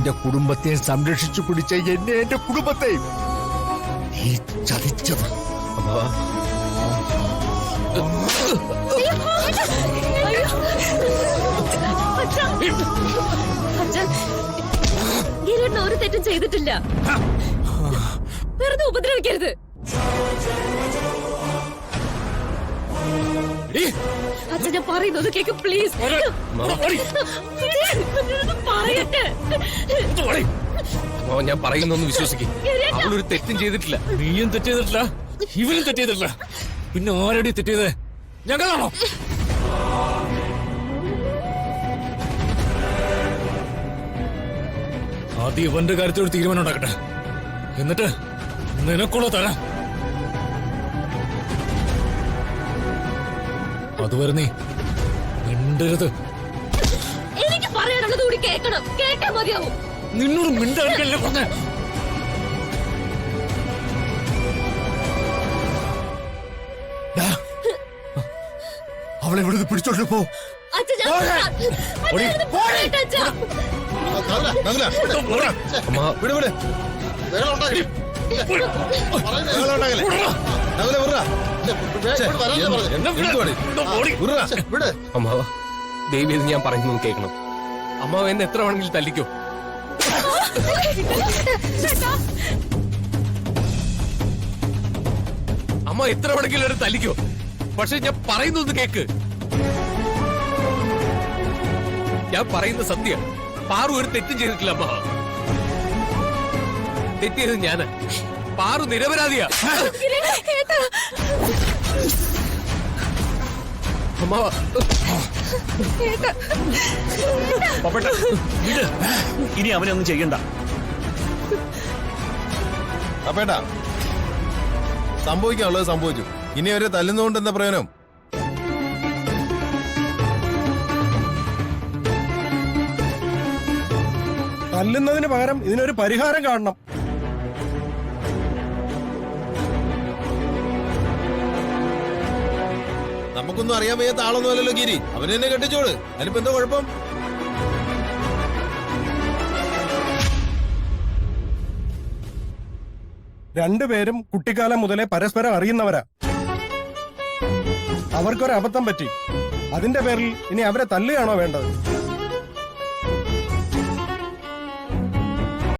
എന്റെ കുടുംബത്തെ സംരക്ഷിച്ചു പിടിച്ച എന്നെ എന്റെ കുടുംബത്തെ നീ ചതിച്ചത്. ഗിരീട്ടൻ ഒരു തെറ്റും ചെയ്തിട്ടില്ല. വെറുതെ ഉപദ്രവിക്കരുത്. അച്ഛൻ ഞാൻ പറയുന്നത് കേക്ക് പ്ലീസ്. പറയട്ടെ. ഞാൻ പറയുന്നൊന്ന് വിശ്വസിക്കും. അവളൊരു തെറ്റും ചെയ്തിട്ടില്ല. നീയും തെറ്റ് ചെയ്തിട്ടില്ല, ഇവനും തെറ്റ് ചെയ്തിട്ടില്ല. പിന്നെ ആരടി തെറ്റ് ചെയ്തേ? ഞങ്ങളാണോ? ആദ്യം ഇവന്റെ കാര്യത്തിൽ ഒരു തീരുമാനം ഉണ്ടാക്കട്ടെ, എന്നിട്ട് നിനക്കുള്ള തരാം. അതുവരെ നീ മിണ്ടരുത്. എനിക്ക് പറയാനുള്ളത് കൂടി കേൾക്കണം. കേട്ടാ മതിയാവും. നിന്നോട് മിണ്ടാടിക്കല്ലേ പറഞ്ഞേ? അവളെ ഇവിടുന്ന് പിടിച്ചോണ്ട് പോ. അച്ഛൻ അമ്മാവ ദൈവം ഇത് ഞാൻ പറയുന്നത് കേൾക്കണം. അമ്മാവ് എന്നെ എത്ര വേണമെങ്കിലും തല്ലിക്കോ. അമ്മ എത്ര വേണമെങ്കിലും ഒരു തല്ലിക്കോ. പക്ഷെ ഞാൻ പറയുന്നത് കേക്ക്. ഞാൻ പറയുന്ന സത്യം. പാറു ഒരു തെറ്റും ചെയ്തിട്ടില്ല അമ്മ. തെറ്റിയത് ഞാന്. പാറു നിരപരാധിയാ. അമ്മാവ ഇനി അവനെ ഒന്നും ചെയ്യണ്ട. അപ്പേട്ടാ, സംഭവിക്കാനുള്ളത് സംഭവിച്ചു. ഇനി അവരെ തല്ലുന്നതുകൊണ്ട് എന്താ പ്രയോജനം? തല്ലുന്നതിന് പകരം ഇതിനൊരു പരിഹാരം കാണണം. നമുക്കൊന്നും അറിയാൻ വയ്യാത്ത ആളൊന്നും അല്ലല്ലോ ഗിരി. അവന് തന്നെ കെട്ടിച്ചോട്. അതിനിപ്പോ എന്താ കുഴപ്പം? രണ്ടുപേരും കുട്ടിക്കാലം മുതലേ പരസ്പരം അറിയുന്നവരാ. അവർക്കൊരു അബദ്ധം പറ്റി. അതിന്റെ പേരിൽ ഇനി അവരെ തല്ലുകയാണോ വേണ്ടത്?